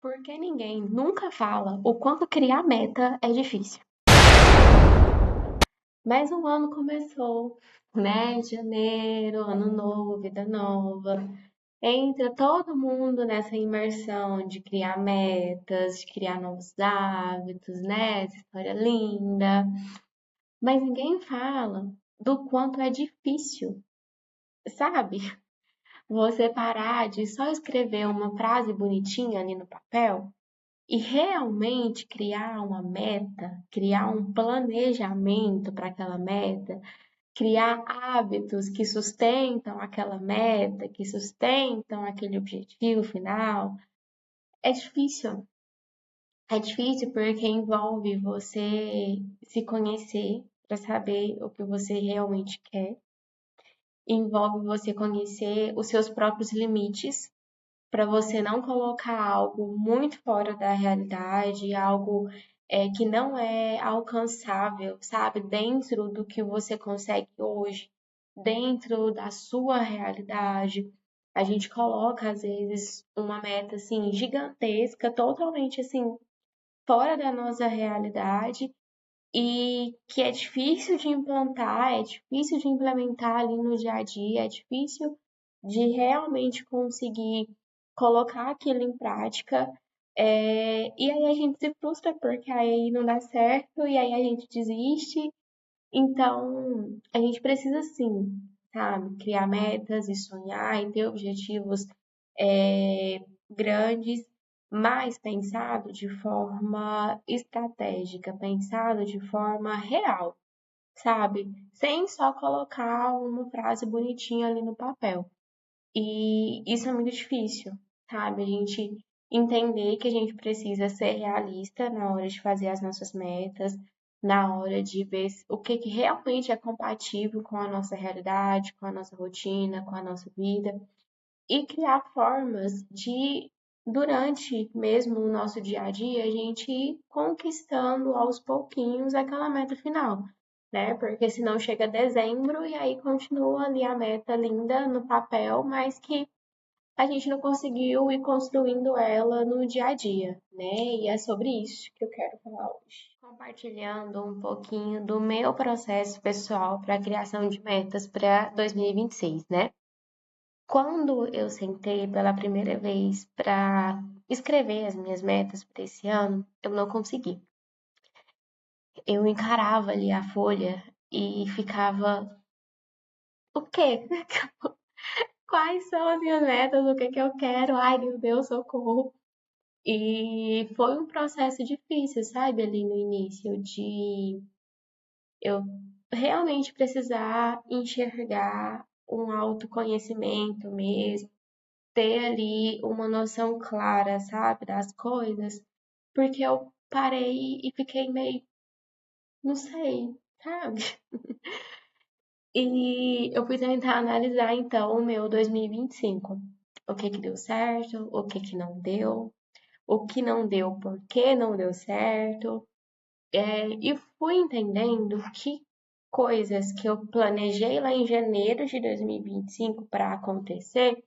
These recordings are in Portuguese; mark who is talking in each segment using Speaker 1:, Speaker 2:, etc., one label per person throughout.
Speaker 1: Porque ninguém nunca fala o quanto criar meta é difícil. Mas o ano começou, né? Janeiro, ano novo, vida nova. Entra todo mundo nessa imersão de criar metas, de criar novos hábitos, né? Essa história linda. Mas ninguém fala do quanto é difícil, sabe? Você parar de só escrever uma frase bonitinha ali no papel e realmente criar uma meta, criar um planejamento para aquela meta, criar hábitos que sustentam aquela meta, que sustentam aquele objetivo final, é difícil. É difícil porque envolve você se conhecer para saber o que você realmente quer, envolve você conhecer os seus próprios limites para você não colocar algo muito fora da realidade, algo que não é alcançável, sabe? Dentro do que você consegue hoje, dentro da sua realidade. A gente coloca, às vezes, uma meta assim gigantesca, totalmente assim, fora da nossa realidade, e que é difícil de implantar, é difícil de implementar ali no dia a dia, é difícil de realmente conseguir colocar aquilo em prática. E aí a gente se frustra porque aí não dá certo e aí a gente desiste. Então, a gente precisa sim, sabe, criar metas e sonhar e ter objetivos grandes, mas pensado de forma estratégica, pensado de forma real, sabe? Sem só colocar uma frase bonitinha ali no papel. E isso é muito difícil, sabe? A gente entender que a gente precisa ser realista na hora de fazer as nossas metas, na hora de ver o que, que realmente é compatível com a nossa realidade, com a nossa rotina, com a nossa vida, e criar formas de, durante mesmo o nosso dia a dia, a gente ir conquistando aos pouquinhos aquela meta final, né? Porque senão chega dezembro e aí continua ali a meta linda no papel, mas que a gente não conseguiu ir construindo ela no dia a dia, né? E é sobre isso que eu quero falar hoje. Compartilhando um pouquinho do meu processo pessoal para a criação de metas para 2026, né? Quando eu sentei pela primeira vez para escrever as minhas metas para esse ano, eu não consegui. Eu encarava ali a folha e ficava, o quê? Quais são as minhas metas? O que que eu quero? Ai, meu Deus, socorro. E foi um processo difícil, sabe, ali no início, de eu realmente precisar enxergar um autoconhecimento mesmo, ter ali uma noção clara, sabe, das coisas, porque eu parei e fiquei meio, não sei, sabe? E eu fui tentar analisar então o meu 2025. O que que deu certo, o que que não deu, o que não deu, por que não deu certo. E fui entendendo que coisas que eu planejei lá em janeiro de 2025 para acontecer,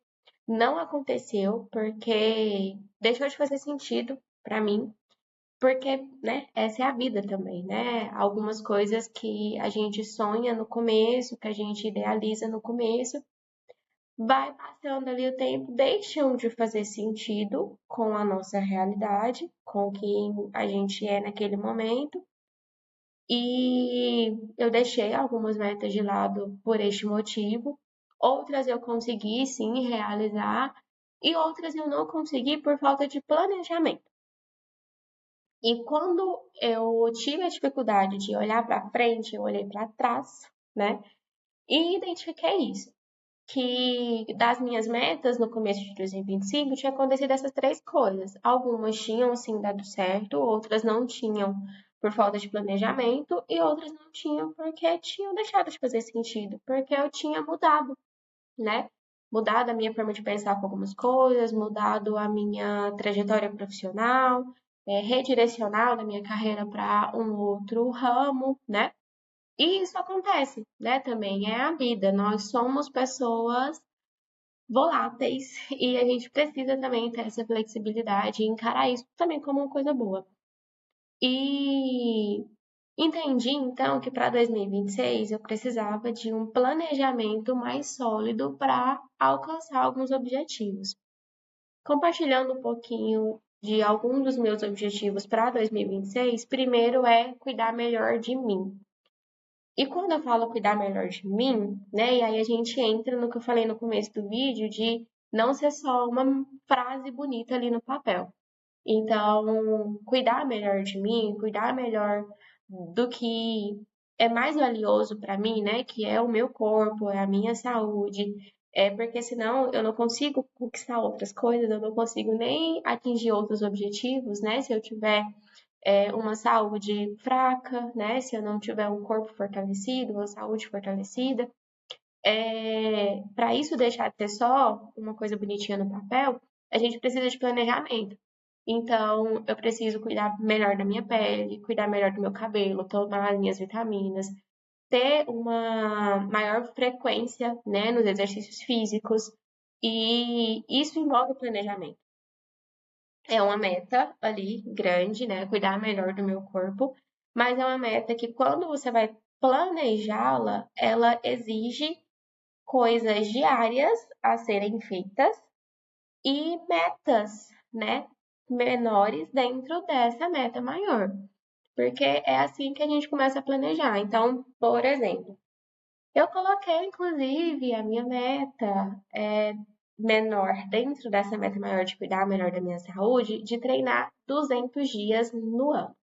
Speaker 1: não aconteceu porque deixou de fazer sentido para mim, porque, né, essa é a vida também, né? Algumas coisas que a gente sonha no começo, que a gente idealiza no começo, vai passando ali o tempo, deixam de fazer sentido com a nossa realidade, com quem a gente é naquele momento. E eu deixei algumas metas de lado por este motivo. Outras eu consegui sim realizar e outras eu não consegui por falta de planejamento. E quando eu tive a dificuldade de olhar para frente, eu olhei para trás, né? E identifiquei isso, que das minhas metas no começo de 2025 tinha acontecido essas três coisas. Algumas tinham sim dado certo, outras não tinham por falta de planejamento e outras não tinham porque tinham deixado de fazer sentido, porque eu tinha mudado, né? Mudado a minha forma de pensar com algumas coisas, mudado a minha trajetória profissional, redirecionado a minha carreira para um outro ramo, né? E isso acontece, né? Também é a vida. Nós somos pessoas voláteis e a gente precisa também ter essa flexibilidade e encarar isso também como uma coisa boa. E entendi então que para 2026 eu precisava de um planejamento mais sólido para alcançar alguns objetivos. Compartilhando um pouquinho de alguns dos meus objetivos para 2026, primeiro é cuidar melhor de mim. E quando eu falo cuidar melhor de mim, né? E aí a gente entra no que eu falei no começo do vídeo de não ser só uma frase bonita ali no papel. Então, cuidar melhor de mim, cuidar melhor do que é mais valioso para mim, né? Que é o meu corpo, é a minha saúde. É porque senão eu não consigo conquistar outras coisas, eu não consigo nem atingir outros objetivos, né? Se eu tiver uma saúde fraca, né? Se eu não tiver um corpo fortalecido, uma saúde fortalecida. Para isso deixar de ser só uma coisa bonitinha no papel, a gente precisa de planejamento. Então, eu preciso cuidar melhor da minha pele, cuidar melhor do meu cabelo, tomar as minhas vitaminas, ter uma maior frequência, né, nos exercícios físicos, e isso envolve planejamento. É uma meta ali grande, né, cuidar melhor do meu corpo, mas é uma meta que quando você vai planejá-la, ela exige coisas diárias a serem feitas e metas, né, menores dentro dessa meta maior. Porque é assim que a gente começa a planejar. Então, por exemplo, eu coloquei inclusive a minha meta menor dentro dessa meta maior de cuidar melhor da minha saúde, de treinar 200 dias no ano.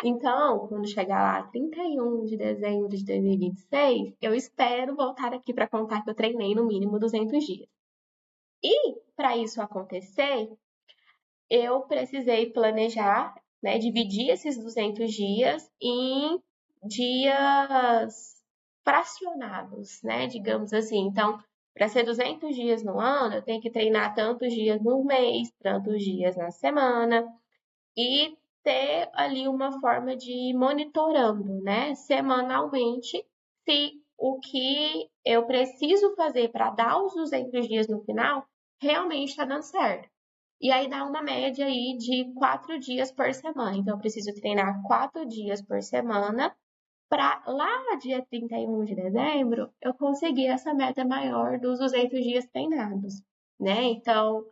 Speaker 1: Então, quando chegar lá 31 de dezembro de 2026, eu espero voltar aqui para contar que eu treinei no mínimo 200 dias. E para isso acontecer, eu precisei planejar, né, dividir esses 200 dias em dias fracionados, né, digamos assim. Então, para ser 200 dias no ano, eu tenho que treinar tantos dias no mês, tantos dias na semana e ter ali uma forma de ir monitorando, né, semanalmente, se o que eu preciso fazer para dar os 200 dias no final realmente está dando certo. E aí dá uma média aí de 4 dias por semana. Então, eu preciso treinar 4 dias por semana para lá, dia 31 de dezembro, eu conseguir essa meta maior dos 200 dias treinados, né? Então,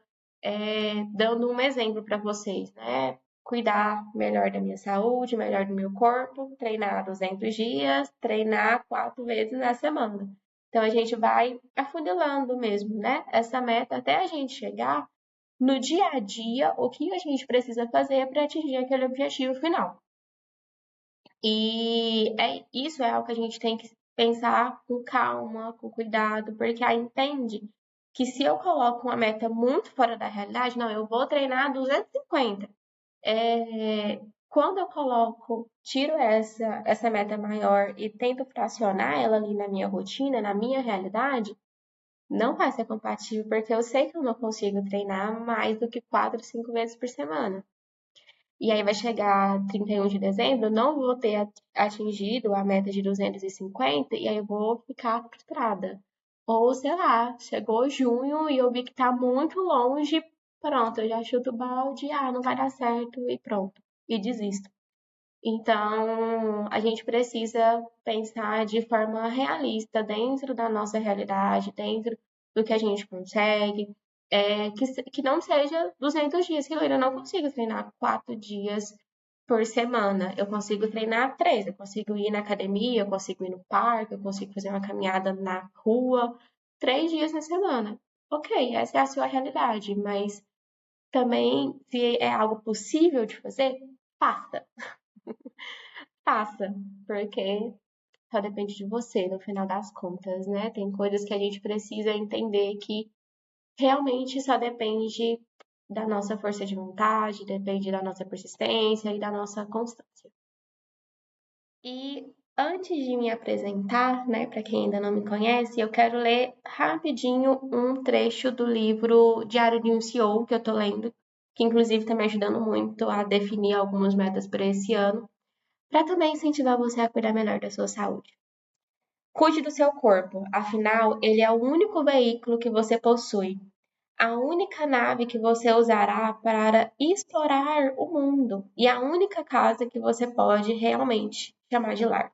Speaker 1: dando um exemplo para vocês, né? Cuidar melhor da minha saúde, melhor do meu corpo, treinar 200 dias, treinar 4 vezes na semana. Então, a gente vai afunilando mesmo, né? Essa meta até a gente chegar no dia a dia o que a gente precisa fazer para atingir aquele objetivo final. E isso é algo que a gente tem que pensar com calma, com cuidado, porque aí entende que se eu coloco uma meta muito fora da realidade, não, eu vou treinar 250. Quando eu coloco, tiro essa meta maior e tento fracionar ela ali na minha rotina, na minha realidade, não vai ser compatível, porque eu sei que eu não consigo treinar mais do que 4, 5 vezes por semana. E aí vai chegar 31 de dezembro, eu não vou ter atingido a meta de 250 e aí eu vou ficar frustrada. Ou, sei lá, chegou junho e eu vi que tá muito longe, pronto, eu já chuto o balde, não vai dar certo e pronto, e desisto. Então, a gente precisa pensar de forma realista, dentro da nossa realidade, dentro do que a gente consegue, que não seja 200 dias, que eu ainda não consigo treinar 4 dias por semana. Eu consigo treinar 3, eu consigo ir na academia, eu consigo ir no parque, eu consigo fazer uma caminhada na rua, 3 dias na semana. Ok, essa é a sua realidade, mas também, se é algo possível de fazer, faça. Faça, porque só depende de você no final das contas, né? Tem coisas que a gente precisa entender que realmente só depende da nossa força de vontade, depende da nossa persistência e da nossa constância. E antes de me apresentar, né, para quem ainda não me conhece, eu quero ler rapidinho um trecho do livro Diário de um CEO que eu tô lendo, que inclusive está me ajudando muito a definir algumas metas para esse ano, para também incentivar você a cuidar melhor da sua saúde. Cuide do seu corpo, afinal, ele é o único veículo que você possui, a única nave que você usará para explorar o mundo e a única casa que você pode realmente chamar de lar.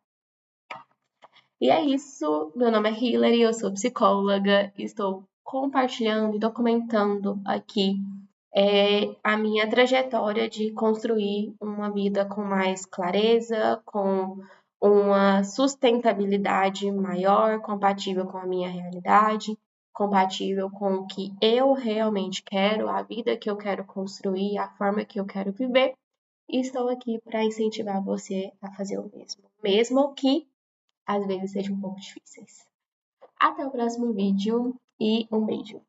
Speaker 1: E é isso, meu nome é Hilary, eu sou psicóloga, estou compartilhando e documentando aqui a minha trajetória de construir uma vida com mais clareza, com uma sustentabilidade maior, compatível com a minha realidade, compatível com o que eu realmente quero, a vida que eu quero construir, a forma que eu quero viver. E estou aqui para incentivar você a fazer o mesmo, mesmo que às vezes sejam um pouco difíceis. Até o próximo vídeo e um beijo!